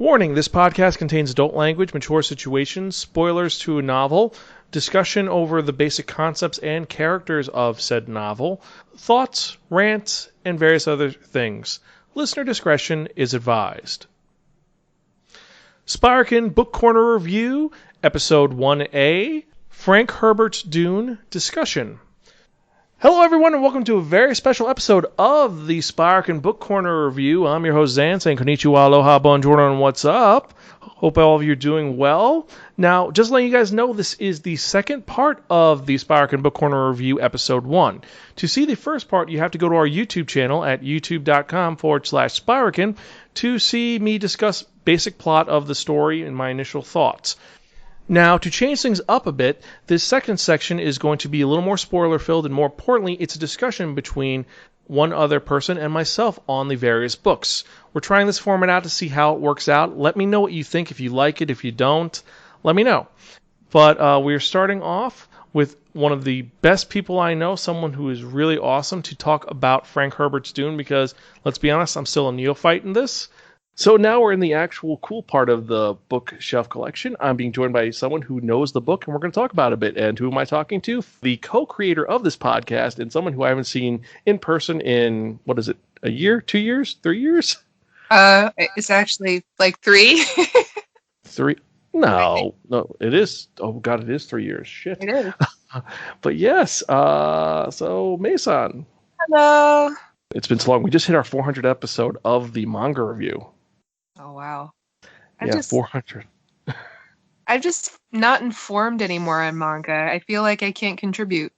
Warning, this podcast contains adult language, mature situations, spoilers to a novel, discussion over the basic concepts and characters of said novel, thoughts, rants, and various other things. Listener discretion is advised. Spiraken Book Corner Review, Episode 1A, Frank Herbert's Dune discussion. Hello everyone and welcome to a very special episode of the Spiraken Book Corner Review. I'm your host Zan saying konnichiwa, aloha, bonjour, and what's up? Hope all of you are doing well. Now, just letting you guys know, this is the second part of the Spiraken Book Corner Review Episode 1. To see the first part, you have to go to our YouTube channel at youtube.com/Spiraken to see me discuss basic plot of the story and my initial thoughts. Now, to change things up a bit, this second section is going to be a little more spoiler-filled, and more importantly, it's a discussion between one other person and myself on the various books. We're trying this format out to see how it works out. Let me know what you think. If you like it, if you don't, let me know. But we're starting off with one of the best people I know, someone who is really awesome to talk about Frank Herbert's Dune, because, let's be honest, I'm still a neophyte in this. So now we're in the actual cool part of the bookshelf collection. I'm being joined by someone who knows the book, and we're going to talk about it a bit. And who am I talking to? The co-creator of this podcast, and someone who I haven't seen in person in, what is it, a year, 2 years, 3 years? It's actually like 3. 3? No, it is. Oh, God, it is 3 years. Shit. It is. But yes, so Mason. Hello. It's been so long. We just hit our 400th episode of the manga review. Oh, wow. 400. I'm just not informed anymore on manga. I feel like I can't contribute.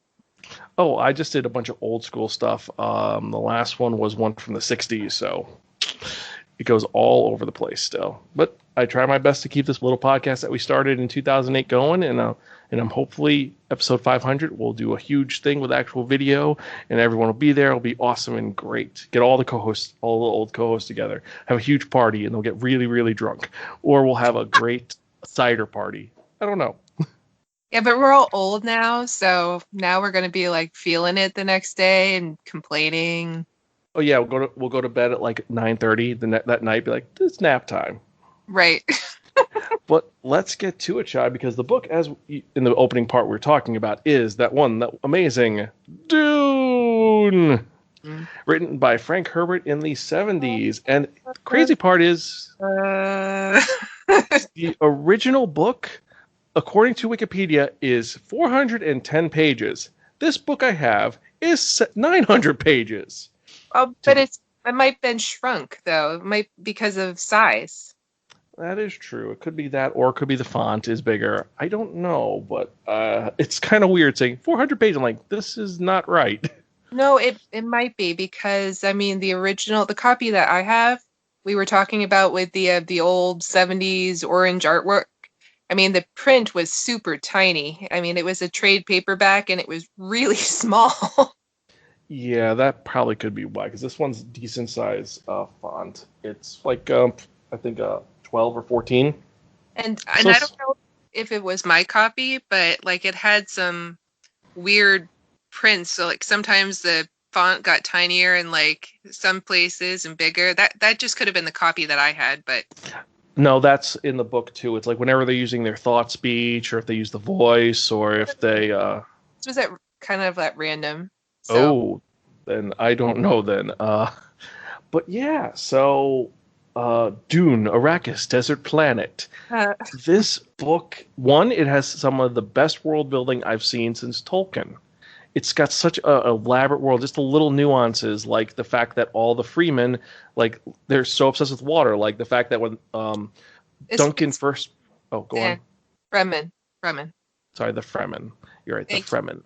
Oh, I just did a bunch of old school stuff. The last one was one from the 60s, so it goes all over the place still. But I try my best to keep this little podcast that we started in 2008 going, and I'm hopefully episode 500 we'll do a huge thing with actual video, and everyone will be there. It'll be awesome and great. Get all the co-hosts, all the old co-hosts together, have a huge party, and they'll get really, really drunk. Or we'll have a great cider party. I don't know. Yeah, but we're all old now, so now we're going to be like feeling it the next day and complaining. Oh yeah, we'll go to bed at like 9:30 that night. Be like, it's nap time. Right. But let's get to it, Chai, because the book, as in the opening part we were talking about, is that amazing Dune, written by Frank Herbert in the 70s. And the crazy part is, the original book, according to Wikipedia, is 410 pages. This book I have is 900 pages. Oh, but it might have been shrunk, though. It might because of size. That is true. It could be that, or it could be the font is bigger. I don't know, but it's kind of weird saying 400 pages. I'm like, this is not right. No, it might be because, I mean, the copy that I have, we were talking about with the old 70s orange artwork. I mean, the print was super tiny. I mean, it was a trade paperback, and it was really small. Yeah, that probably could be why, because this one's decent size font. It's like, I think 12 or 14. And I don't know if it was my copy, but like it had some weird prints. So like sometimes the font got tinier in like some places and bigger. That just could have been the copy that I had, but no, that's in the book too. It's like whenever they're using their thought speech, or if they use the voice, or if they this was at kind of at random. So. Oh, then I don't know then. But yeah, so Dune, Arrakis, Desert Planet. This book, it has some of the best world building I've seen since Tolkien. It's got such an elaborate world, just the little nuances, like the fact that all the Freemen, like, they're so obsessed with water, like the fact that when Duncan first... Oh, go on. Fremen. Sorry, the Fremen. You're right, Thanks. the Fremen.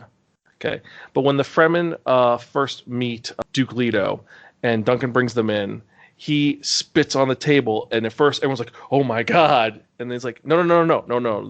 Okay. But when the Fremen first meet Duke Leto, and Duncan brings them in, he spits on the table, and at first everyone's like, "Oh my God!" And then he's like, "No.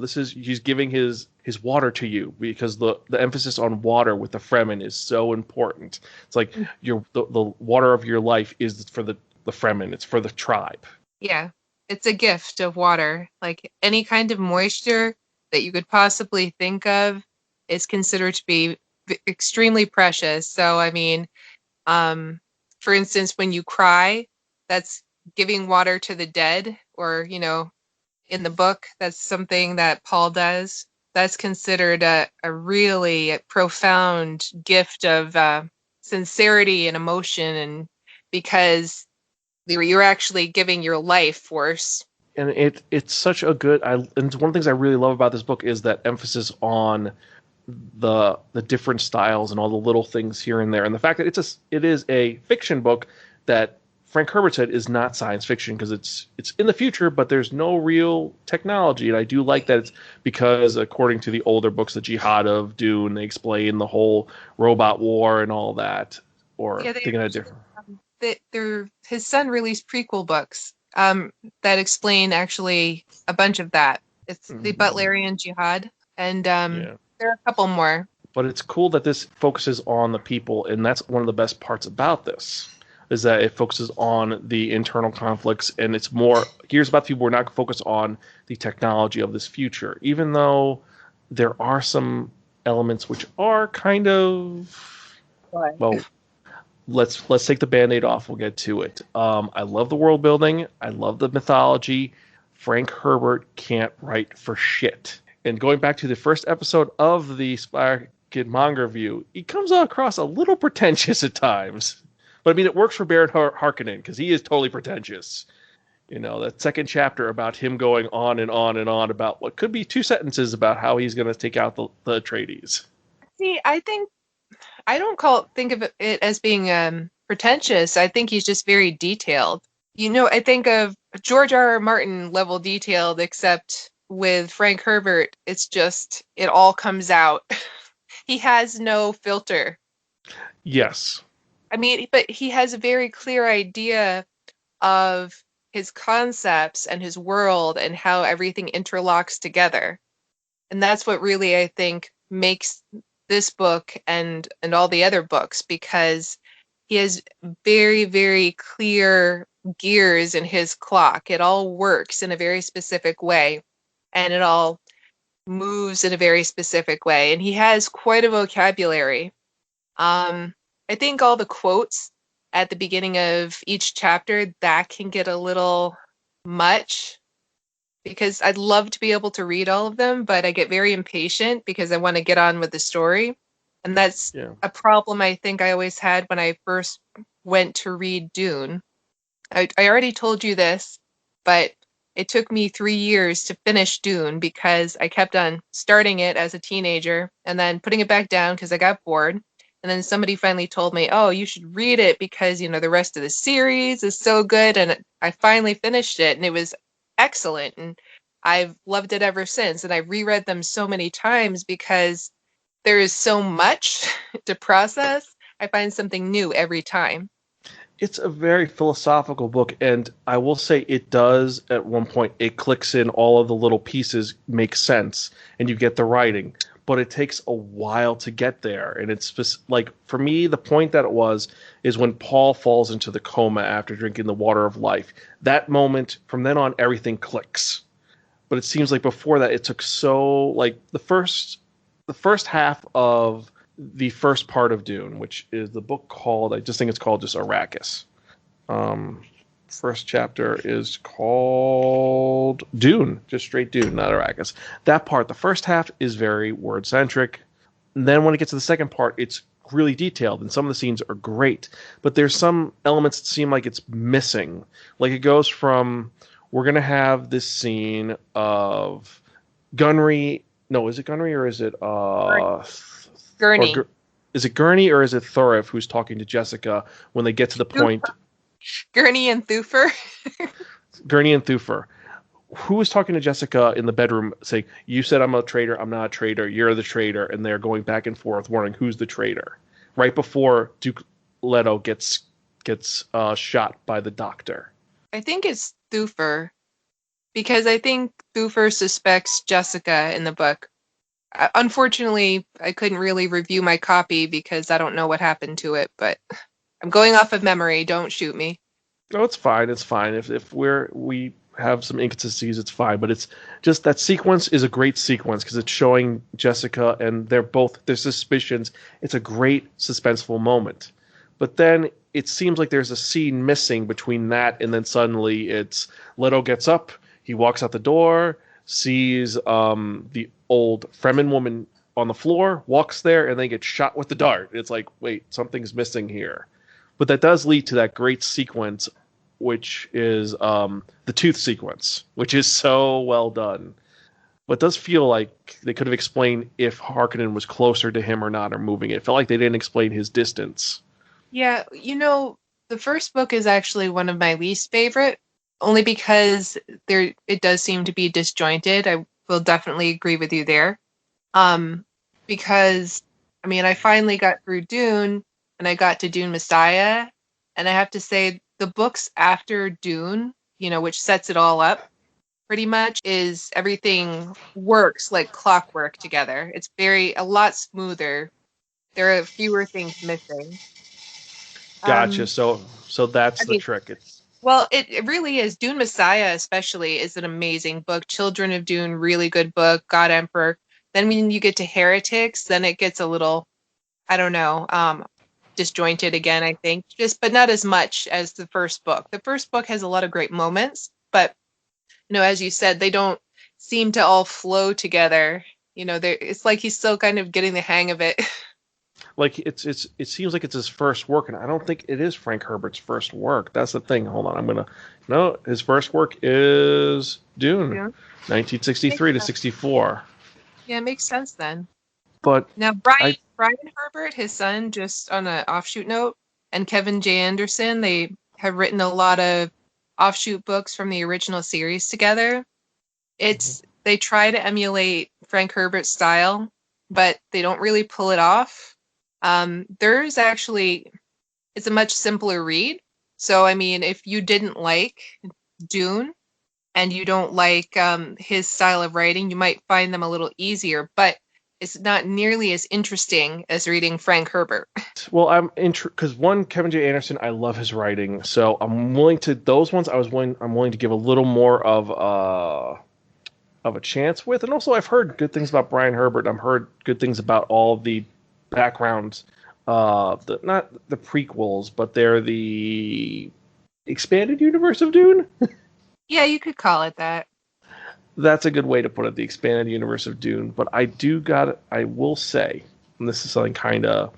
He's giving his water to you because the emphasis on water with the Fremen is so important. It's like the water of your life is for the Fremen. It's for the tribe." Yeah, it's a gift of water. Like any kind of moisture that you could possibly think of is considered to be extremely precious. So I mean, for instance, when you cry, that's giving water to the dead, or, in the book, that's something that Paul does. That's considered a really profound gift of sincerity and emotion, and because you're actually giving your life force. And it's such a good. And one of the things I really love about this book is that emphasis on the different styles and all the little things here and there, and the fact that it is a fiction book that Frank Herbert said is not science fiction because it's in the future, but there's no real technology. And I do like that it's because, according to the older books, the Jihad of Dune, they explain the whole robot war and all that. Or Yeah, thinking of different. his son released prequel books that explain actually a bunch of that. It's the Butlerian Jihad, and Yeah. there are a couple more. But it's cool that this focuses on the people, and that's one of the best parts about this, is that it focuses on the internal conflicts, and it's more, here's about the people, we're not focused on the technology of this future, even though there are some elements which are kind of, well, let's take the Band-Aid off, we'll get to it. I love the world building, I love the mythology. Frank Herbert can't write for shit. And going back to the first episode of the Spiraken manga review, he comes across a little pretentious at times. But I mean, it works for Baron Harkonnen because he is totally pretentious. That second chapter about him going on and on and on about what could be 2 sentences about how he's going to take out the Atreides. See, I don't think of it as being pretentious. I think he's just very detailed. I think of George R. R. Martin level detailed, except with Frank Herbert, it's just, it all comes out. He has no filter. Yes. I mean, but he has a very clear idea of his concepts and his world and how everything interlocks together. And that's what really, I think, makes this book and all the other books, because he has very, very clear gears in his clock. It all works in a very specific way, and it all moves in a very specific way. And he has quite a vocabulary. I think all the quotes at the beginning of each chapter, that can get a little much, because I'd love to be able to read all of them, but I get very impatient because I want to get on with the story. And that's a problem I think I always had when I first went to read Dune. I already told you this, but it took me 3 years to finish Dune because I kept on starting it as a teenager and then putting it back down because I got bored. And then somebody finally told me, oh, you should read it because, the rest of the series is so good. And I finally finished it, and it was excellent. And I've loved it ever since. And I reread them so many times because there is so much to process. I find something new every time. It's a very philosophical book, and I will say it does, at one point, it clicks in, all of the little pieces make sense, and you get the writing. But it takes a while to get there. And it's just, like, for me, the point that it was is when Paul falls into the coma after drinking the water of life. That moment, from then on, everything clicks. But it seems like before that, it took so, like, the first half of the first part of Dune, which is the book called, I just think it's called just Arrakis. First chapter is called Dune, just straight Dune, not Arrakis. That part, the first half, is very word-centric. And then when it gets to the second part, it's really detailed, and some of the scenes are great. But there's some elements that seem like it's missing. Like, it goes from, we're going to have this scene of Gunry. No, is it Gunry or is it... Gurney. Is it Gurney or is it Thorif who's talking to Jessica when they get to the point... Gurney and Thufir. Gurney and Thufir. Who was talking to Jessica in the bedroom saying, you said I'm a traitor, I'm not a traitor, you're the traitor, and they're going back and forth wondering who's the traitor. Right before Duke Leto gets shot by the doctor. I think it's Thufir, because I think Thufir suspects Jessica in the book. Unfortunately, I couldn't really review my copy because I don't know what happened to it, but I'm going off of memory. Don't shoot me. No, it's fine. It's fine. If we have some inconsistencies, it's fine. But it's just that sequence is a great sequence because it's showing Jessica and they're both their suspicions. It's a great suspenseful moment. But then it seems like there's a scene missing between that and then suddenly it's Leto gets up, he walks out the door, sees the old Fremen woman on the floor, walks there, and then gets shot with the dart. It's like, wait, something's missing here. But that does lead to that great sequence, which is the tooth sequence, which is so well done. But it does feel like they could have explained if Harkonnen was closer to him or not, or moving it. It felt like they didn't explain his distance. Yeah, the first book is actually one of my least favorite, only because it does seem to be disjointed. I will definitely agree with you there. Um, because I finally got through Dune and I got to Dune Messiah, and I have to say the books after Dune, which sets it all up pretty much, is everything works like clockwork together. It's a lot smoother. There are fewer things missing. Gotcha. Um, So that's I the mean, trick. It's well, it really is. Dune Messiah, especially, is an amazing book. Children of Dune, really good book. God Emperor. Then when you get to Heretics, then it gets a little, I don't know, disjointed again, I think. But not as much as the first book. The first book has a lot of great moments, but as you said, they don't seem to all flow together. It's like he's still kind of getting the hang of it. like it seems like it's his first work, and I don't think it is Frank Herbert's first work. That's the thing. Hold on, I'm gonna no. His first work is Dune, Yeah. Makes 1963 to sense. 64. Yeah, it makes sense then. But Now, Brian I Brian Herbert, his son, just on an offshoot note, and Kevin J. Anderson, they have written a lot of offshoot books from the original series together. They try to emulate Frank Herbert's style, but they don't really pull it off. Theirs actually, it's a much simpler read. So, if you didn't like Dune and you don't like his style of writing, you might find them a little easier, but it's not nearly as interesting as reading Frank Herbert. well, I'm because one Kevin J. Anderson, I love his writing, so I'm willing to those ones. I'm willing to give a little more of a chance with, and also I've heard good things about Brian Herbert. I've heard good things about all the backgrounds, the not the prequels, but they're the expanded universe of Dune. Yeah, you could call it that. That's a good way to put it, the expanded universe of Dune. But I will say, and this is something kind of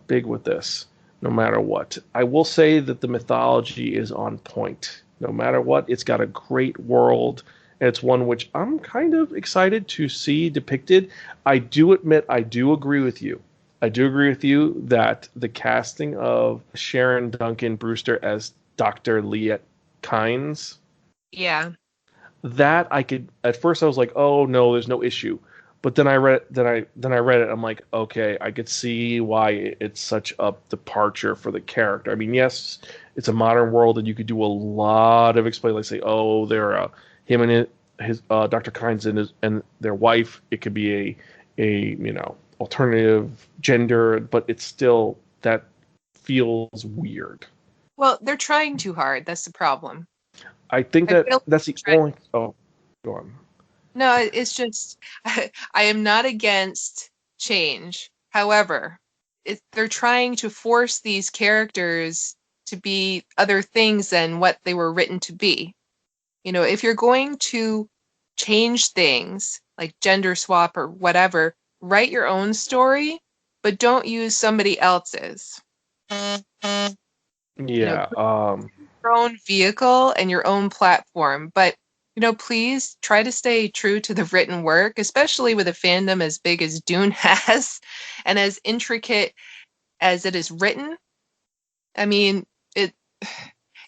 big with this, no matter what, I will say that the mythology is on point. No matter what, it's got a great world. And it's one which I'm kind of excited to see depicted. I do admit, I do agree with you. I do agree with you that the casting of Sharon Duncan Brewster as Dr. Liet Kynes, Yeah. that I could at first I was like, oh no, there's no issue. But then I read it. I'm like, okay, I could see why it's such a departure for the character. I mean, yes, it's a modern world, and you could do a lot of explain, like say, oh, they're him and his Dr. Kynes and their wife. It could be a alternative gender, but it's still that feels weird. Well, they're trying too hard. That's the problem. I think I feel that's the try- only. Oh, go on. no, it's just I am not against change. However, they're trying to force these characters to be other things than what they were written to be. If you're going to change things like gender swap or whatever, write your own story, but don't use somebody else's. Yeah. Put your own vehicle and your own platform, but please try to stay true to the written work, especially with a fandom as big as Dune has and as intricate as it is written. I mean, it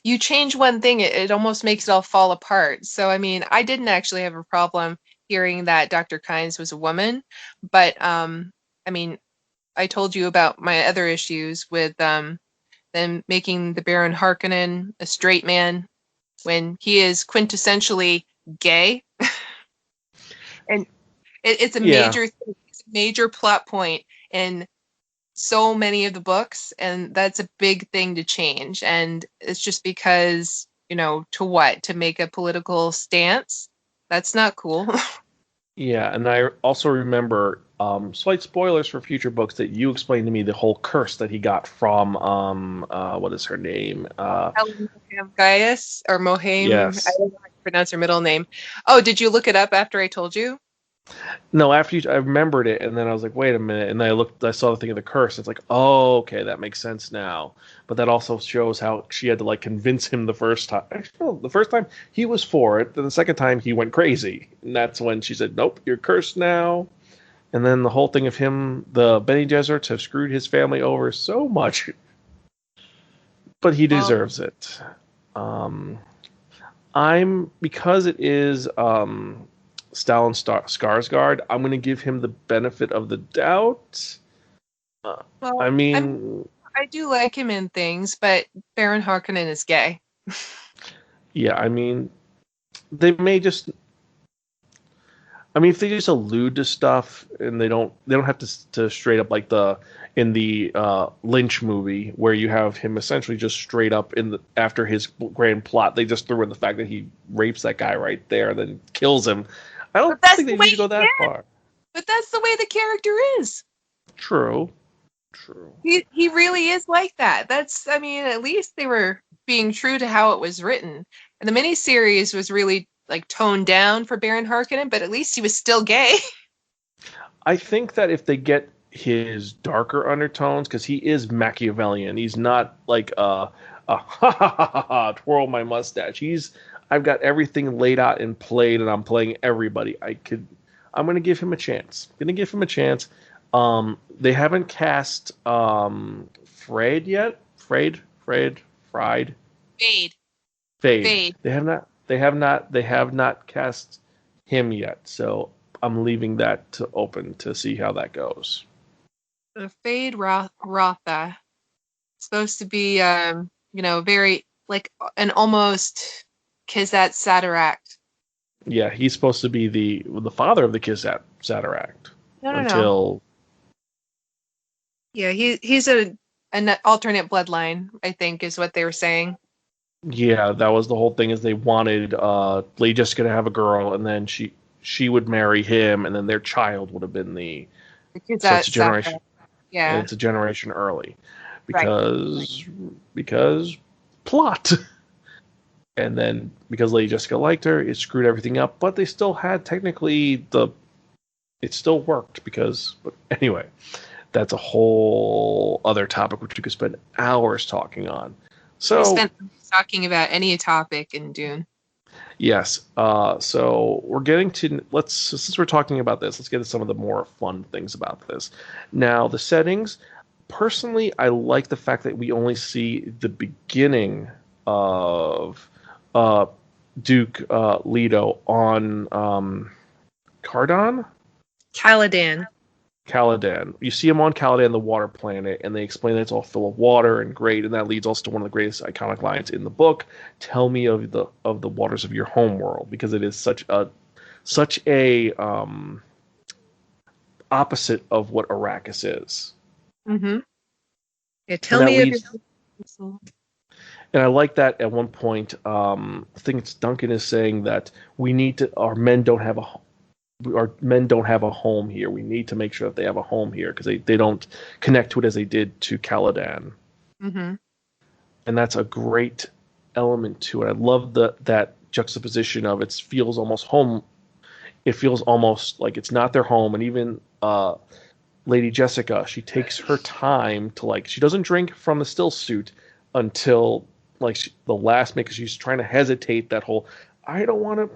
you change one thing, it almost makes it all fall apart. So, I didn't actually have a problem hearing that Dr. Kynes was a woman, but I mean, I told you about my other issues with them making the Baron Harkonnen a straight man when he is quintessentially gay, and it's a Yeah. major thing, it's a major plot point in so many of the books, and that's a big thing to change. And it's just because, to what? To make a political stance? That's not cool. Yeah, and I also remember slight spoilers for future books that you explained to me the whole curse that he got from what is her name? Helen Gaius or Mohame. I Yes. don't know how to pronounce her middle name. Oh, did you look it up after I told you? No, I remembered it, and then I was like, wait a minute, and then I saw the thing of the curse. It's like, oh, okay, that makes sense now. But that also shows how she had to like convince him the first time. Actually, no, the first time he was for it, then the second time he went crazy, and that's when she said, nope, you're cursed now. And then the whole thing of him, the Bene Gesserits have screwed his family over so much, but he Well, deserves it. Um, I'm because it is Stellan Skarsgård. I'm going to give him the benefit of the doubt. Uh, I well, mean, I do like him in things, but Baron Harkonnen is gay. yeah. I mean, they may just. I mean, if they just allude to stuff and they don't have to straight up like the in the Lynch movie where you have him essentially just straight up in the after his grand plot. They just threw in the fact that he rapes that guy right there, then kills him. I don't But that's think the they way need to go that far. but that's the way the character is. True. True. He really is like that. That's I mean, at least they were being true to how it was written. And the miniseries was really like toned down for Baron Harkonnen, but at least he was still gay. I think that if they get his darker undertones, because he is Machiavellian, he's not like a ha ha ha ha ha twirl my mustache. I've got everything laid out and played, and I'm playing everybody. I'm gonna give him a chance. I'm gonna give him a chance. They haven't cast Freyed yet. Fried, Fade. Fade. Fade. They have not cast him yet. So I'm leaving that to open to see how that goes. Fade Rotha. Supposed to be very like an almost Kizat Satiract. Yeah, he's supposed to be the father of the Cataract No. until Yeah, he's an alternate bloodline, I think is what they were saying. yeah, that was the whole thing is they wanted Lady Jessica to have a girl and then she would marry him and then their child would have been the The so it's Kizat a generation Satiract. Yeah, it's a generation early right. because plot. And then because Lady Jessica liked her, it screwed everything up. But they still had technically it still worked because. But anyway, that's a whole other topic which we could spend hours talking on. We So spent talking about any topic in Dune. yes, so we're getting to let's since we're talking about this, let's get to some of the more fun things about this. Now the settings. Personally, I like the fact that we only see the beginning of uh, Duke Leto on Cardon? Caladan. Caladan. You see him on Caladan, the water planet, and they explain that it's all full of water and great, and that leads also to one of the greatest iconic lines in the book. Tell me of the waters of your home world, because it is such a opposite of what Arrakis is. Mm-hmm. Yeah, And tell that me of your. leads and I like that at one point. I think it's Duncan is saying that we need to. Our men don't have a home here. We need to make sure that they have a home here because they don't connect to it as they did to Caladan, Mm-hmm. and that's a great element to it. I love that juxtaposition of it feels almost home. It feels almost like it's not their home, and even Lady Jessica, she takes her time to like. She doesn't drink from the still suit until like the last minute because she's trying to hesitate. That whole I don't want to.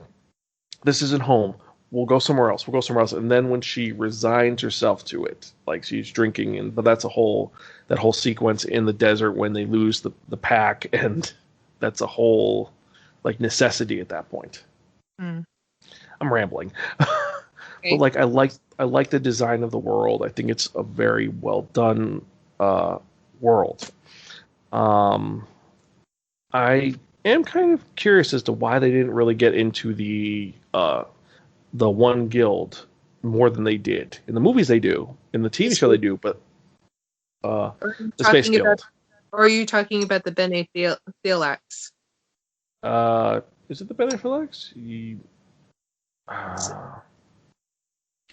This isn't home. We'll go somewhere else. We'll go somewhere else. And then when she resigns herself to it, like she's drinking, and but that's a whole that whole sequence in the desert when they lose the pack, and that's a whole like necessity at that point. Mm. I'm rambling, but Okay. like I like the design of the world. I think it's a very well done world. Um, I am kind of curious as to why they didn't really get into the one guild more than they did in the movies. They do in the TV show they do, but uh, Are you the Space talking about, Guild. or are you talking about the Bene Thealax? Is it the Beneflex?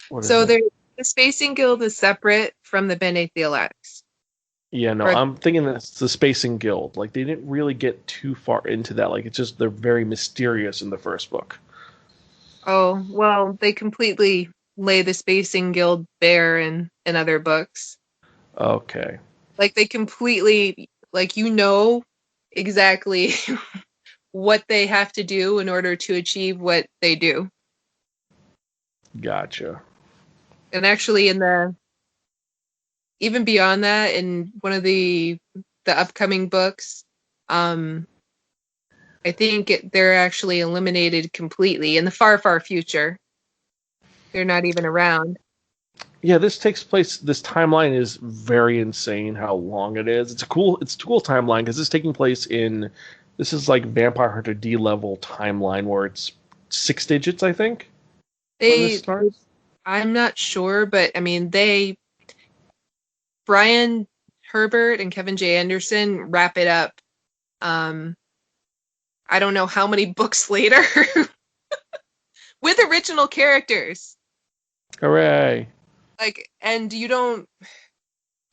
What is So that? the Spacing Guild is separate from the Bene Thelox. Yeah, no, Or I'm thinking that's the Spacing Guild. Like they didn't really get too far into that. Like it's just they're very mysterious in the first book. oh, well, they completely lay the Spacing Guild bare in other books. Okay, Like they completely like exactly what they have to do in order to achieve what they do. gotcha. And actually in the even beyond that, in one of the upcoming books, um I think they're actually eliminated completely in the far, far future. They're not even around. Yeah, this takes place. This timeline is very insane. How long it is? It's a cool timeline because it's taking place in. This is like Vampire Hunter D level timeline where it's 6 digits, I think, when this They, starts. I'm not sure, but I mean, Brian Herbert and Kevin J. Anderson wrap it up. Um, I don't know how many books later with original characters. Hooray! Like, and you don't,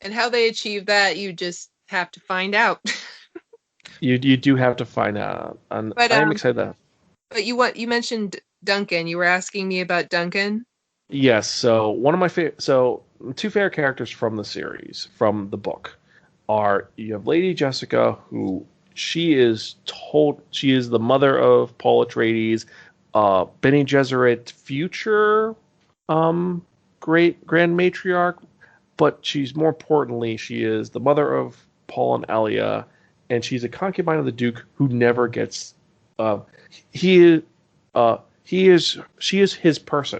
and how they achieve that, you just have to find out. You do have to find out, and But I am excited. you mentioned Duncan. You were asking me about Duncan. Yes, so one of my favorite, so two favorite characters from the series, from the book, are you have Lady Jessica, who she is the mother of Paul Atreides, Bene Gesserit future, um, great grand matriarch, but she's more importantly, she is the mother of Paul and Alia, and she's a concubine of the Duke who never gets, uh, he, she is his person.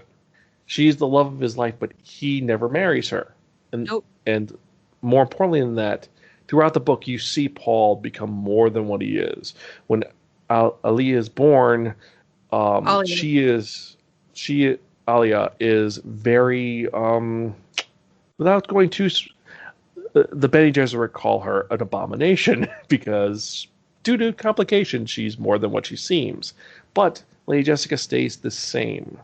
She's the love of his life, but he never marries her. And Nope. and more importantly than that, throughout the book, you see Paul become more than what he is. When Ali is born, Ollie. she Alia is very without going too. The Bene Gesserit call her an abomination because due to complications, she's more than what she seems. But Lady Jessica stays the same.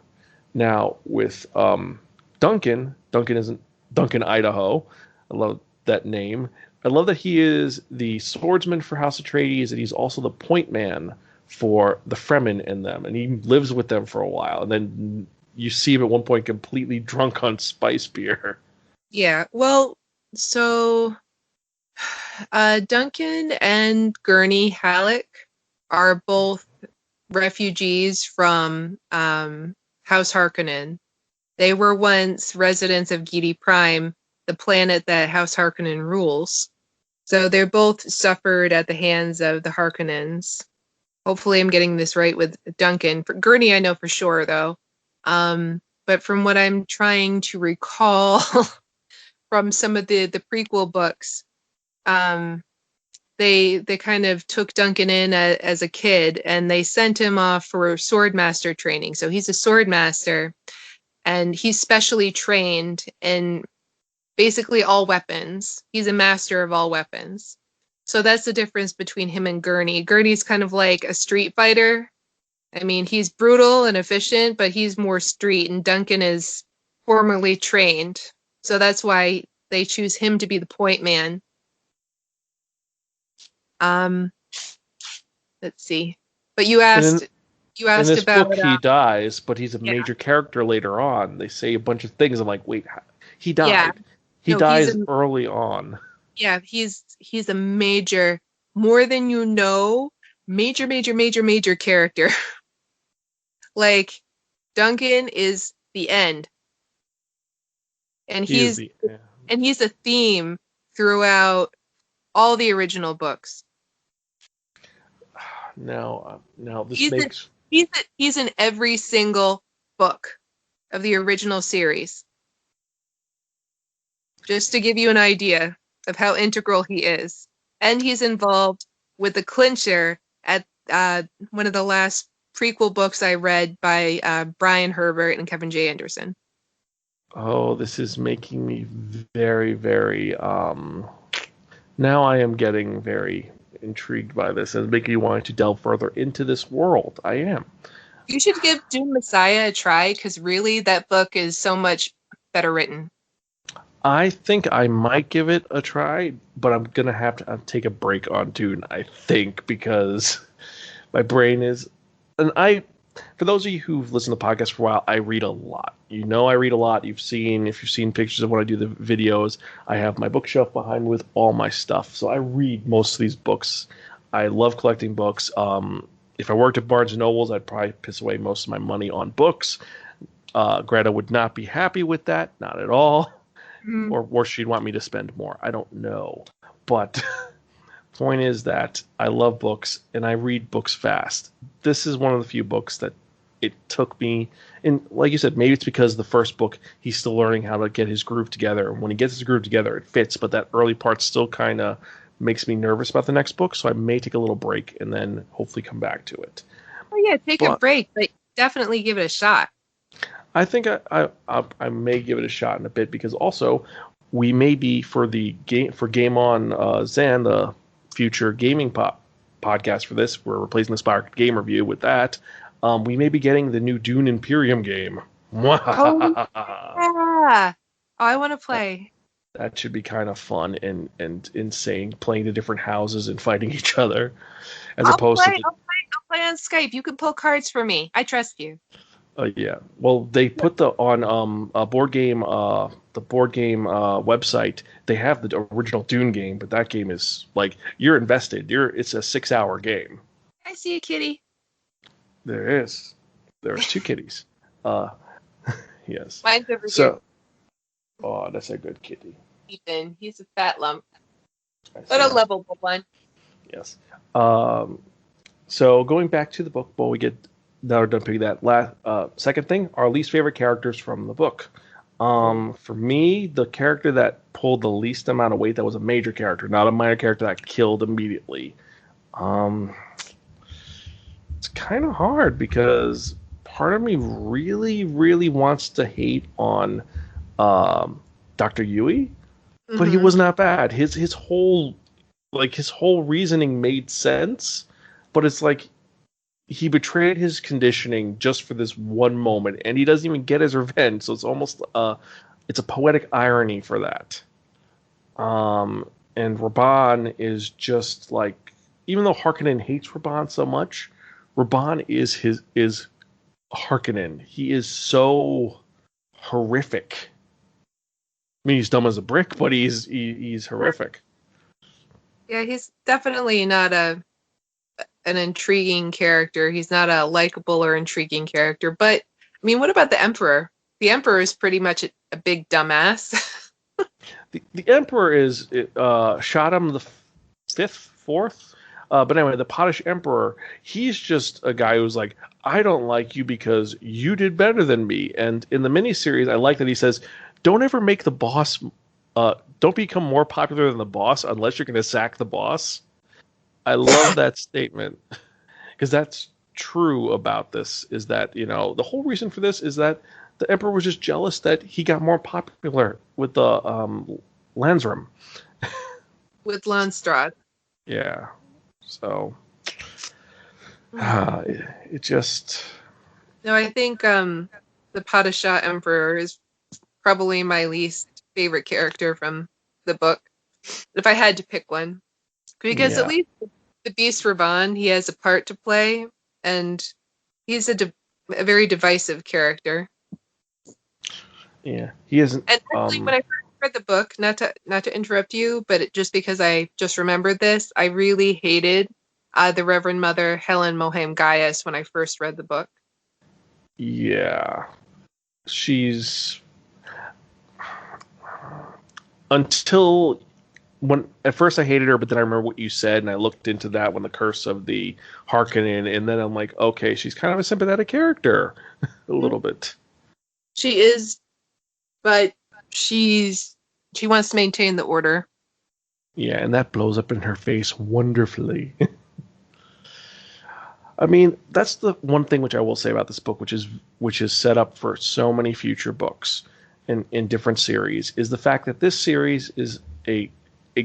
Now with Duncan isn't Duncan Idaho. I love that name. I love that he is the swordsman for House Atreides, and he's also the point man for the Fremen in them, and he lives with them for a while. And then you see him at one point completely drunk on spice beer. Yeah. Well, so Duncan and Gurney Halleck are both refugees from House Harkonnen. They were once residents of Giedi Prime, the planet that House Harkonnen rules. So they're both suffered at the hands of the Harkonnens. Hopefully, I'm getting this right with Duncan. For Gurney, I know for sure, though. But from what I'm trying to recall from some of the prequel books, um, they kind of took Duncan in as a kid and they sent him off for swordmaster training. So he's a swordmaster and he's specially trained in basically all weapons. He's a master of all weapons. So that's the difference between him and Gurney. Gurney's kind of like a street fighter. I mean, he's brutal and efficient, but he's more street, and Duncan is formerly trained. So that's why they choose him to be the point man. Um, let's see. But And in you in asked this about book, he dies, but he's a yeah, major character later on. They say a bunch of things. I'm like, wait, he yeah. died. He No, he's dies a early on. yeah, he's a major, more than you know, major character. Like Duncan is the end, and He is the he's a theme throughout all the original books. now this He's in, makes he's in every single book of the original series, just to give you an idea of how integral he is. And he's involved with the clincher at one of the last prequel books I read by Brian Herbert and Kevin J. Anderson. oh, this is making me very now I am getting very intrigued by this and making me want to delve further into this world. I am. You should give Dune Messiah a try because really that book is so much better written. I think I might give it a try, but I'm gonna have to take a break on Dune. I think because my brain is, and for those of you who've listened to the podcast for a while, I read a lot. You know, I read a lot. If you've seen pictures of when I do the videos, I have my bookshelf behind with all my stuff. So I read most of these books. I love collecting books. If I worked at Barnes and Nobles, I'd probably piss away most of my money on books. Greta would not be happy with that, not at all. Mm. Or she'd want me to spend more. I don't know. But point is that I love books and I read books fast. This is one of the few books that it took me, and like you said, maybe it's because the first book he's still learning how to get his groove together. And when he gets his groove together, it fits. But that early part still kind of makes me nervous about the next book. So I may take a little break and then hopefully come back to it. Oh yeah, take a break, but definitely give it a shot. I think I may give it a shot in a bit because also we may be for Game On Zan, the future gaming podcast for this. We're replacing the Spiraken game review with that. We may be getting the new Dune Imperium game. Oh yeah. Oh, I want to play. That should be kind of fun and insane, playing the different houses and fighting each other, as opposed to. I'll play on Skype. You can pull cards for me. I trust you. Yeah. Well, they put on a board game, the board game website. They have the original Dune game, but that game is like you're invested. It's a 6-hour game. I see a kitty. There's 2 kitties. Yes. Mine's over here. Oh, that's a good kitty. Ethan, he's a fat lump, but a lovable one. Yes. So going back to the book, well, we get. Now we're done picking that. Second thing, our least favorite characters from the book. For me, the character that pulled the least amount of weight, that was a major character, not a minor character that killed immediately. It's kind of hard because part of me really, really wants to hate on Dr. Yui, but he was not bad. His whole reasoning made sense, but it's like he betrayed his conditioning just for this one moment, and he doesn't even get his revenge. So it's almost it's a poetic irony for that. And Raban is just like, even though Harkonnen hates Raban so much, Raban is Harkonnen. He is so horrific. I mean, he's dumb as a brick, but he's horrific. Yeah, he's definitely not an intriguing character. He's not a likable or intriguing character. But I mean, what about the Emperor? The Emperor is pretty much a big dumbass. the Emperor is shot him the fourth. But anyway, the Potish Emperor, he's just a guy who's like, I don't like you because you did better than me. And in the miniseries, I like that he says, don't ever make the boss, don't become more popular than the boss unless you're going to sack the boss. I love that statement because that's true about this, is that, you know, the whole reason for this is that the Emperor was just jealous that he got more popular with the Landsram. With Landstrad. Yeah. So it just. No, I think the Padishah Emperor is probably my least favorite character from the book. If I had to pick one. Because at least the Beast Raban, he has a part to play, and he's a very divisive character. Yeah, he isn't. And actually, when I first read the book, not to interrupt you, but just because I just remembered this, I really hated the Reverend Mother Helen Mohem Gaius when I first read the book. Yeah, she's until. When at first I hated her, but then I remember what you said, and I looked into that when the Curse of the Harkonnen, and then I'm like, okay, she's kind of a sympathetic character, a little bit. She is, but she wants to maintain the order. Yeah, and that blows up in her face wonderfully. I mean, that's the one thing which I will say about this book, which is set up for so many future books in different series, is the fact that this series is a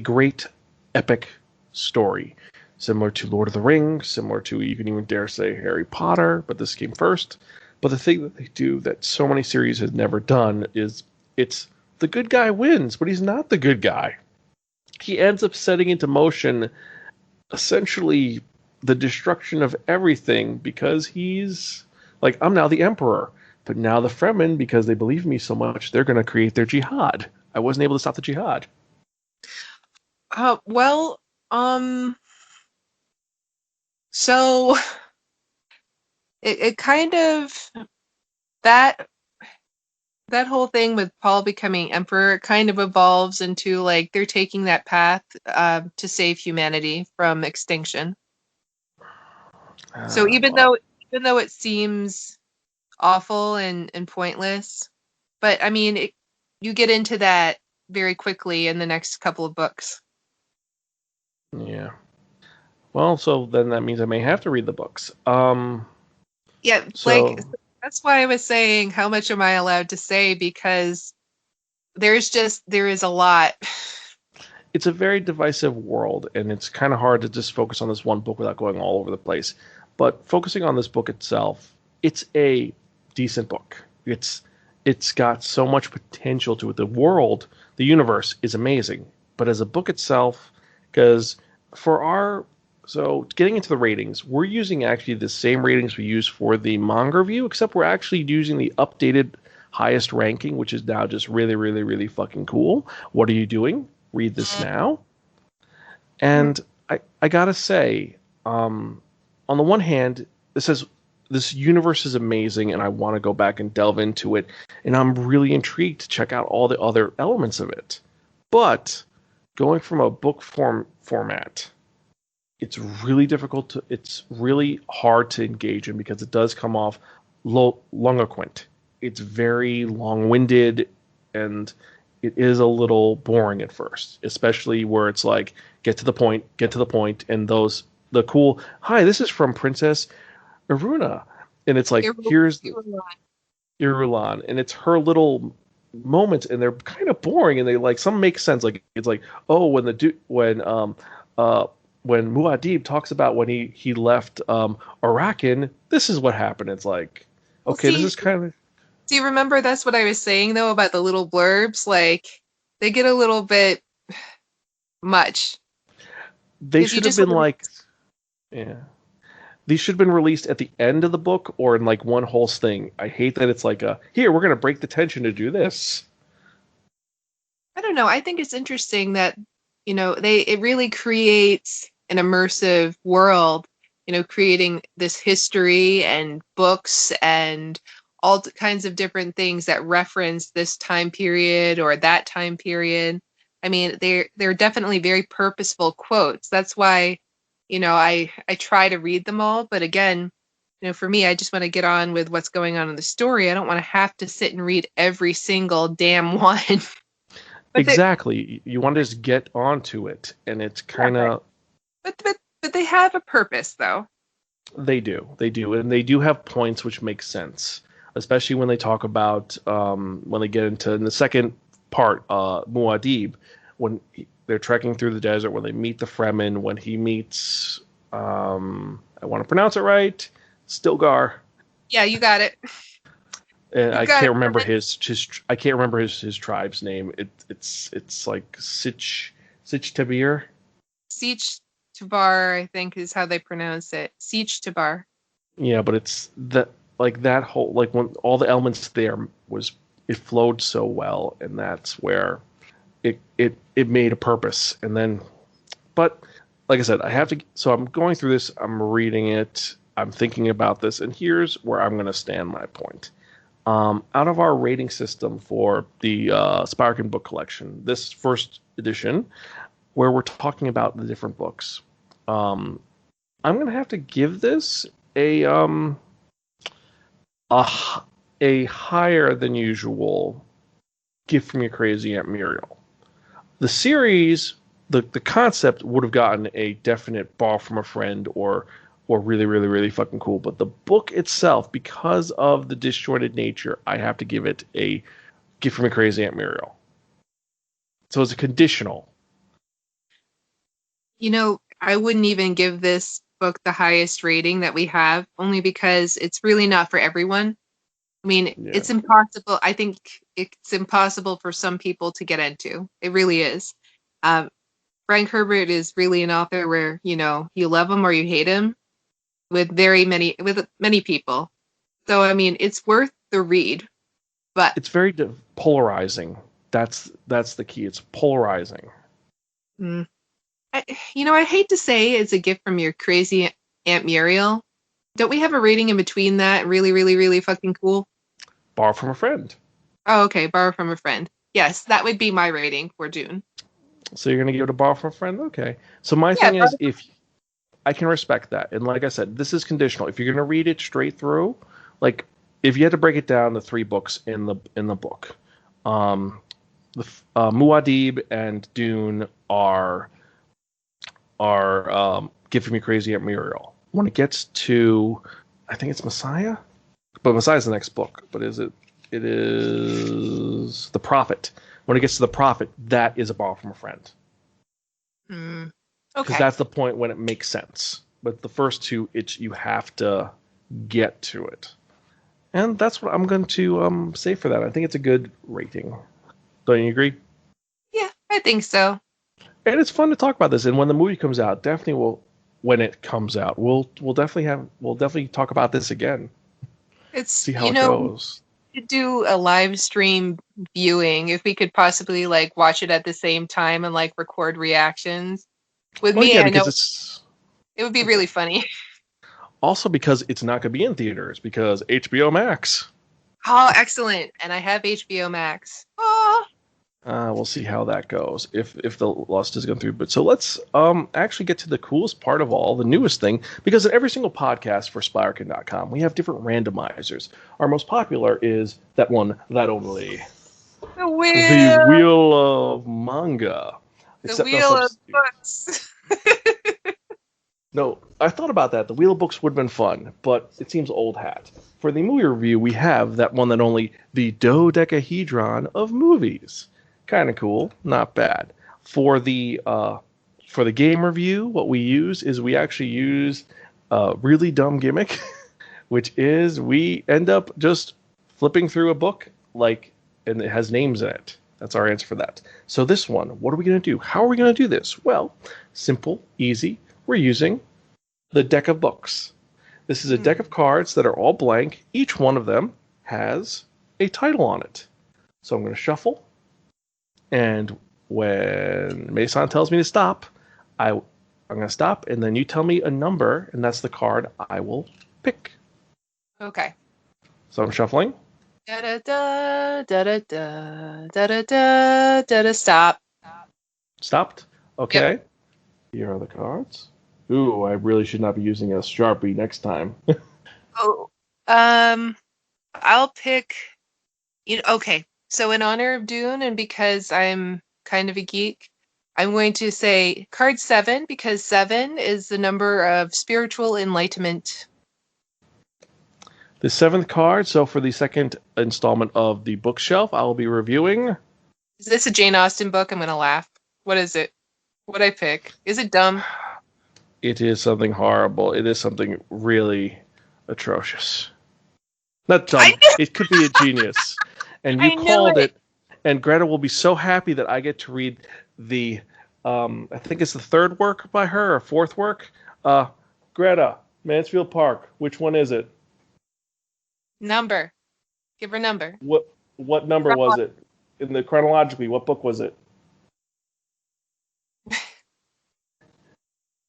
great epic story. similar to Lord of the Rings, similar to, you can even dare say, Harry Potter, but this came first. But the thing that they do that so many series have never done is it's the good guy wins, but he's not the good guy. He ends up setting into motion essentially the destruction of everything because he's like, I'm now the emperor. But now the Fremen, because they believe me so much, they're going to create their jihad. I wasn't able to stop the jihad. Well, so it kind of that that whole thing with Paul becoming emperor kind of evolves into like they're taking that path to save humanity from extinction. So Well, even though it seems awful and pointless, but I mean you get into that very quickly in the next couple of books. yeah. Well, so then that means I may have to read the books. Yeah, like So that's why I was saying how much am I allowed to say because there is a lot. it's a very divisive world, and it's kind of hard to just focus on this one book without going all over the place. But focusing on this book itself, it's a decent book. It's got so much potential to it. The world, the universe is amazing. But as a book itself, because for our so getting into the ratings, we're using actually the same ratings we use for the manga review, except we're actually using the updated highest ranking, which is now just really, really, really fucking cool. What are you doing? Read this now. And I gotta say, on the one hand, this universe is amazing, and I want to go back and delve into it, and I'm really intrigued to check out all the other elements of it. But going from a book format, it's really difficult to. It's really hard to engage in because it does come off longiquent. It's very long-winded, and it is a little boring at first, especially where it's like get to the point, and those the cool hi, this is from Princess Aruna, and it's like here's You're Irulan, and it's her little moments, and they're kind of boring, and they like some make sense. Like it's like oh uh when Muad'Dib talks about when he left Arakan, this is what happened. It's like well, okay, this is kind of do you remember that's what I was saying though about the little blurbs? Like they get a little bit much they because you should have just been want like yeah. These should have been released at the end of the book or in like one whole thing. I hate that it's like a here we're gonna break the tension to do this. I don't know. I think it's interesting that they it really creates an immersive world. Creating this history and books and kinds of different things that reference this time period or that time period. I mean, they're definitely very purposeful quotes. That's why, I try to read them all. But again, for me, I just want to get on with what's going on in the story. I don't want to have to sit and read every single damn one. But they, Exactly. You want to just get onto it, and it's kind yeah, of but they have a purpose though. they do, and they do have points which make sense, especially when they talk about when they get into in the second part, Muad'Dib, when they're trekking through the desert, when they meet the Fremen, when he meets I want to pronounce it right, Stilgar. Yeah, you got it. And You I got can't it. remember his I can't remember his tribe's name. It's like Sich Tabir. Siege Tabar, I think is how they pronounce it. Siege Tabar. Yeah, but it's that like that whole like when all the elements there was it flowed so well, and that's where it made a purpose. And then, but like I said, I have to. So I'm going through this. I'm reading it. I'm thinking about this, and here's where I'm going to stand my point. Out of our rating system for the Spiraken book collection, this first edition, where we're talking about the different books, um, I'm gonna have to give this a a higher than usual gift from your crazy Aunt Muriel. The series, the concept would have gotten a definite ball from a friend or really, really, really fucking cool. But the book itself, because of the disjointed nature, I have to give it a gift from a crazy Aunt Muriel. So it's a conditional. I wouldn't even give this book the highest rating that we have, only because it's really not for everyone. I mean, Yeah. it's impossible. I think it's impossible for some people to get into. It really is. Um, Frank Herbert is really an author where, you love him or you hate him with many people. So, I mean, it's worth the read, but It's very polarizing. That's the key. It's polarizing. mm, I hate to say it's a gift from your crazy Aunt Muriel. Don't we have a rating in between that? Really, really, really fucking cool. Borrow from a friend. Oh, okay. Borrow from a friend. Yes, that would be my rating for Dune. So you're gonna give it a borrow from a friend? Okay. So my Yeah, thing is, if I can respect that, and like I said, this is conditional. If you're gonna read it straight through, like if you had to break it down to three books in the book, um, Muad'Dib and Dune are giving me crazy at Muriel. When it gets to, I think it's Messiah, but Messiah's the next book. But is it? It is the Prophet. When it gets to the Prophet, that is a borrow from a friend. Mm, Because okay. that's the point when it makes sense. But the first two, you have to get to it, and that's what I'm going to say for that. I think it's a good rating. Don't you agree? Yeah, I think so. And it's fun to talk about this. And when the movie comes out, definitely will. When it comes out, we'll definitely talk about this again. It's, See how it goes. we could do a live stream viewing if we could possibly like watch it at the same time and like record reactions. With Well, me, yeah, I because know it's it would be okay. really funny. Also because it's not going to be in theaters because HBO Max. Oh, excellent. And I have HBO Max. Oh, We'll see how that goes if the lust is going through. But so let's actually get to the coolest part of all, the newest thing, because in every single podcast for Spiraken.com, we have different randomizers. Our most popular is that one, that only, the the wheel, Wheel of Manga. the Except no wheel of substitute. books. No, I thought about that. The Wheel of Books would have been fun, but it seems old hat. For the movie review, we have that one that only, the dodecahedron of movies. Kind of cool, not bad. For the game review, what we use is we actually use a really dumb gimmick, which is we end up just flipping through a book and it has names in it. That's our answer for that. So this one, what are we going to do? How are we going to do this? Well, simple, easy. We're using the deck of books. This is a deck of cards that are all blank. Each one of them has a title on it. So I'm going to shuffle, and when Mason tells me to stop, I'm going to stop, and then you tell me a number, and that's the card I will pick. Okay. So I'm shuffling. Da da da da da da da da da da da. Stop. Stopped. Yep. Okay. Here are the cards. Ooh, I really should not be using a Sharpie next time. Oh, I'll pick. Okay. So in honor of Dune, and because I'm kind of a geek, I'm going to say card 7 because 7 is the number of spiritual enlightenment. The seventh card, so for the second installment of the bookshelf, I will be reviewing. Is this a Jane Austen book? I'm gonna laugh. What is it? What'd I pick? Is it dumb? It is something horrible. It is something really atrocious. Not I dumb. knew, It could be a genius. And you I knew called it. it, and Greta will be so happy that I get to read the, I think it's the third work by her, or fourth work. Greta, Mansfield Park, which one is it? Number. Give her number. What number was it? In the chronologically, what book was it?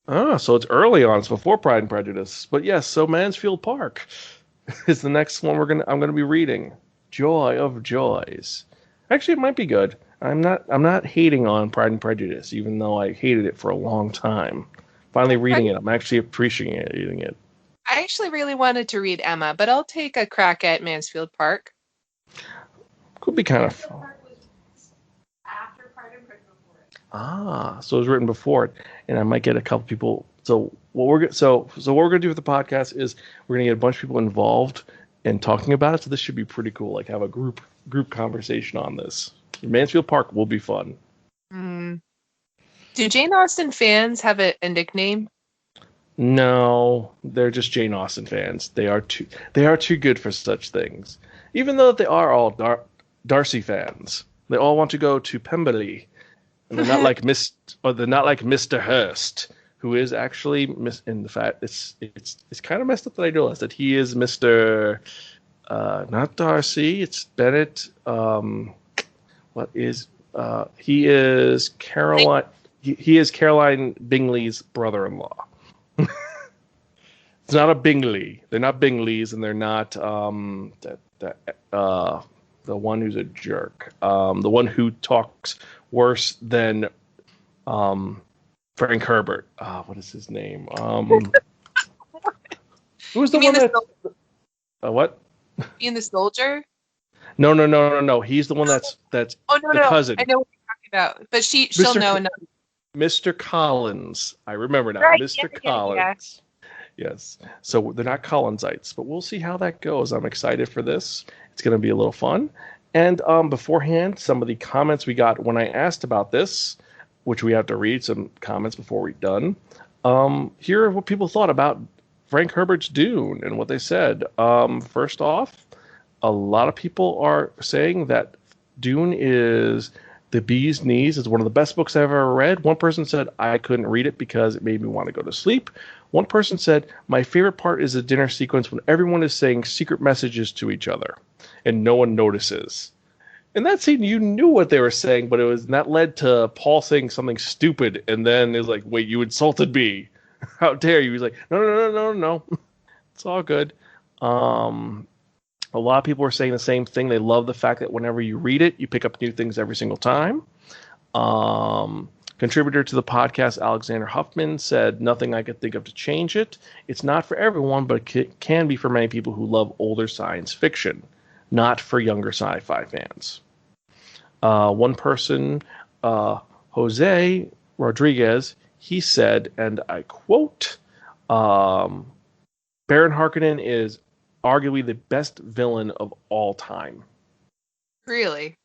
Ah, so it's early on. It's before Pride and Prejudice. But yes, so Mansfield Park is the next one I'm gonna be reading. Joy of Joys. Actually, it might be good. I'm not hating on Pride and Prejudice, even though I hated it for a long time. Finally reading it, I'm actually appreciating it. I actually really wanted to read Emma, but I'll take a crack at Mansfield Park. Could be kind of fun. So it was written before it, and I might get a couple people. So what we're gonna do with the podcast is we're gonna get a bunch of people involved in talking about it. So this should be pretty cool. Like have a group conversation on this. Mansfield Park will be fun. Mm. Do Jane Austen fans have a nickname? No, they're just Jane Austen fans. They are too good for such things. Even though they are all Darcy fans, they all want to go to Pemberley, and they're not like Mr. Hurst, who is actually in the fact it's kind of messed up that I realized that he is Mr. Not Darcy, it's Bennett. What is he is Caroline? He is Caroline Bingley's brother-in-law. It's not a Bingley. They're not Bingleys, and they're not the one who's a jerk. The one who talks worse than Frank Herbert. What is his name? Who was the You mean one that? the What? you mean the soldier? No. He's the one that's Oh no, the no, cousin. I know what you're talking about, but she'll Mr. know Co- enough. Mr. Collins. I remember now. Right? Mr. Yeah. Collins. Yes. So they're not Collinsites, but we'll see how that goes. I'm excited for this. It's going to be a little fun. And beforehand, some of the comments we got when I asked about this, which we have to read some comments before we're done. Here are what people thought about Frank Herbert's Dune and what they said. First off, a lot of people are saying that Dune is the bee's knees. It's one of the best books I've ever read. One person said I couldn't read it because it made me want to go to sleep. One person said my favorite part is the dinner sequence when everyone is saying secret messages to each other and no one notices. In that scene, you knew what they were saying, but that led to Paul saying something stupid, and then it was like, "Wait, you insulted me! How dare you?" He's like, "No. It's all good." A lot of people are saying the same thing. They love the fact that whenever you read it, you pick up new things every single time. Contributor to the podcast, Alexander Huffman, said, "Nothing I could think of to change it. It's not for everyone, but it can be for many people who love older science fiction, not for younger sci-fi fans." One person, Jose Rodriguez, he said, and I quote, Baron Harkonnen is arguably the best villain of all time. Really?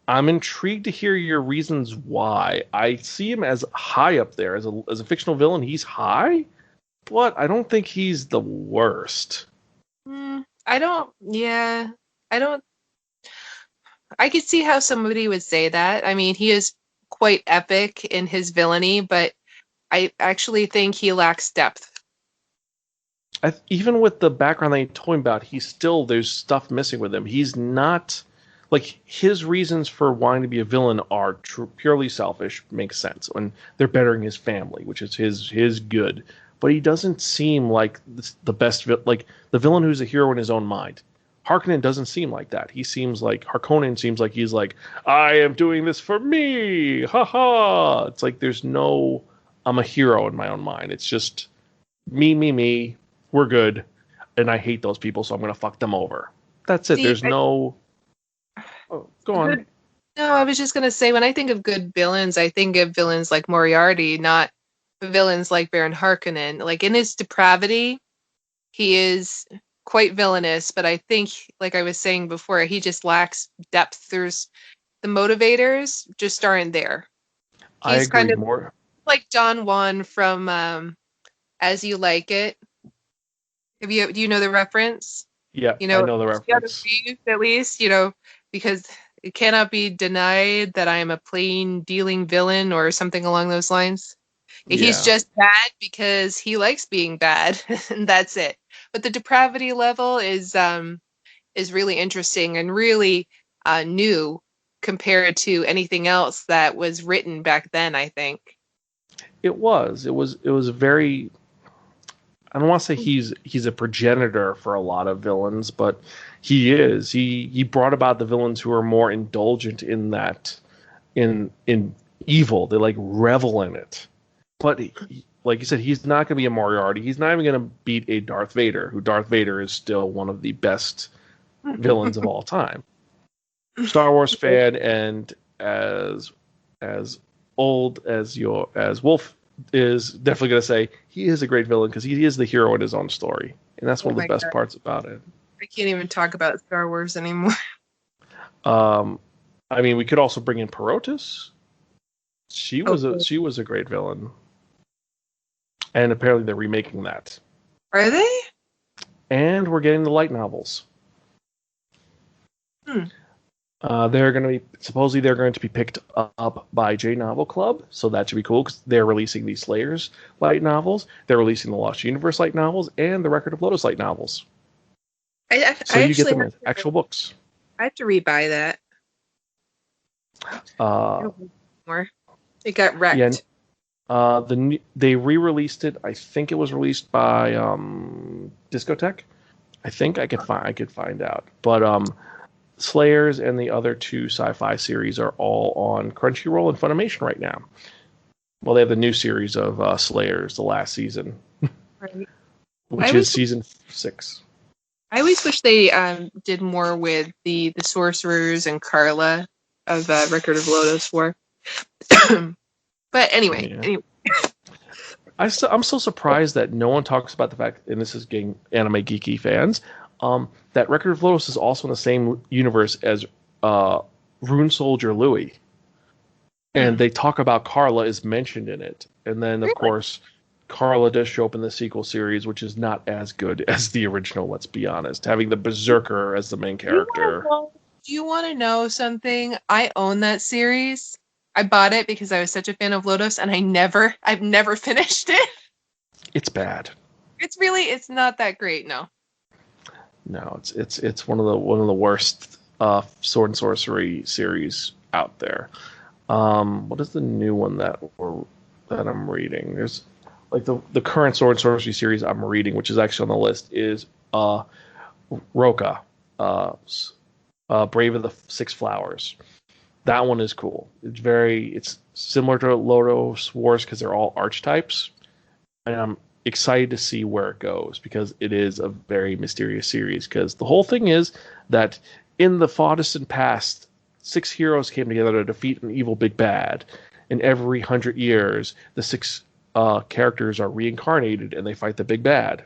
I'm intrigued to hear your reasons why. I see him as high up there. As a fictional villain, he's high, but I don't think he's the worst. I don't. Yeah, I don't. I could see how somebody would say that. I mean, he is quite epic in his villainy, but I actually think he lacks depth. Even with the background that you told me about, there's stuff missing with him. He's not like his reasons for wanting to be a villain are purely selfish. Makes sense when they're bettering his family, which is his good. But he doesn't seem like the best like the villain who's a hero in his own mind. Harkonnen doesn't seem like that. Harkonnen seems like he's like, I am doing this for me, ha ha. It's like I'm a hero in my own mind. It's just me. We're good, and I hate those people, so I'm gonna fuck them over. That's it. See, There's no. Oh, go on. no, I was just gonna say when I think of good villains, I think of villains like Moriarty, not villains like Baron Harkonnen. Like in his depravity, he is quite villainous, but I think, like I was saying before, he just lacks depth. There's the motivators just aren't there. I He's kind agree of more. like Don Juan from As You Like It. Do you know the reference? Yeah, You I know, know the the other reference. views at least, because it cannot be denied that I am a plain dealing villain or something along those lines. He's Yeah, just bad because he likes being bad, and that's it. But the depravity level is really interesting and really new compared to anything else that was written back then, I think. it was. It was very. I don't want to say he's a progenitor for a lot of villains, but he is. He brought about the villains who are more indulgent in that in evil. They like revel in it. But like you said, he's not going to be a Moriarty. He's not even going to beat a Darth Vader, who Darth Vader is still one of the best villains of all time. Star Wars fan, and as old as Wolf is definitely going to say he is a great villain because he is the hero in his own story, and that's Oh one of the my best God. parts about it. I can't even talk about Star Wars anymore. Um, I mean, we could also bring in Perotus. Okay. she was a great villain, and apparently they're remaking that. Are they? And we're getting the light novels. Hmm. They're going to be supposedly they're going to be picked up by J Novel Club, so that should be cool because they're releasing the Slayers light novels, they're releasing the Lost Universe light novels, and the Record of Lodoss light novels. So I you get actually them as actual books. I have to rebuy that. Uh, More. It got yeah, wrecked. they re-released it. I think it was released by Discotech. I think I could find out, but Slayers and the other two sci-fi series are all on Crunchyroll and Funimation right now. Well, they have the new series of Slayers, the last season, Right. which is season 6. I always wish they did more with the sorcerers and Carla of Record of Lodoss War. But anyway, Yeah. I'm so surprised that no one talks about the fact, and this is getting anime geeky fans, that Record of Lodoss is also in the same universe as Rune Soldier Louis. And they talk about Carla is mentioned in it. And then, of course, Carla does show up in the sequel series, which is not as good as the original, let's be honest. Having the Berserker as the main character. Do you want to know something? I own that series. I bought it because I was such a fan of Lodoss, and I've never finished it. It's bad. It's not that great, no. No, it's one of the worst sword and sorcery series out there. What is the new one that I'm reading? There's like the current sword and sorcery series I'm reading, which is actually on the list, is Roka, Brave of the Six Flowers. That one is cool. It's similar to Lodoss Wars because they're all archetypes, and I'm excited to see where it goes because it is a very mysterious series. Because the whole thing is that in the far distant past, 6 heroes came together to defeat an evil big bad. And every 100 years, the 6 characters are reincarnated and they fight the big bad.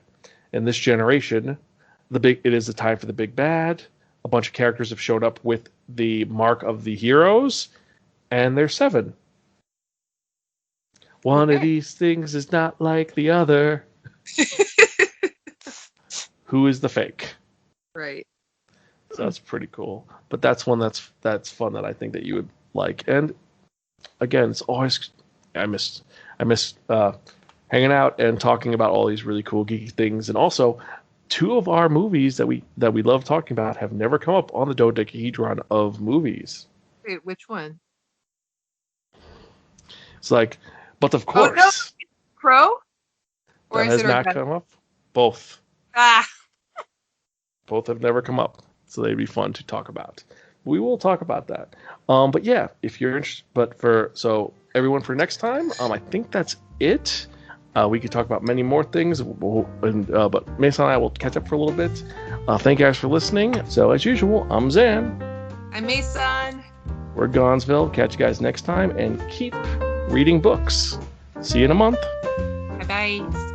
In this generation, it is the time for the big bad. A bunch of characters have showed up with the mark of the heroes, and there's 7. One of these things is not like the other. Who is the fake? Right. So that's pretty cool. But that's one that's fun that I think that you would like. And again, it's always I miss hanging out and talking about all these really cool geeky things. And also, 2 of our movies that we love talking about have never come up on the dodecahedron of movies. Wait, which one? It's like, but of course, no. Crow? Or that is has it not come up. Both. Ah. Both have never come up, so they'd be fun to talk about. We will talk about that. But yeah, if you're interested, so everyone for next time, I think that's it. We could talk about many more things, but Mason and I will catch up for a little bit. Thank you guys for listening. So as usual, I'm Zan. I'm Mason. We're Gonzville. Catch you guys next time, and keep reading books. See you in a month. Bye-bye.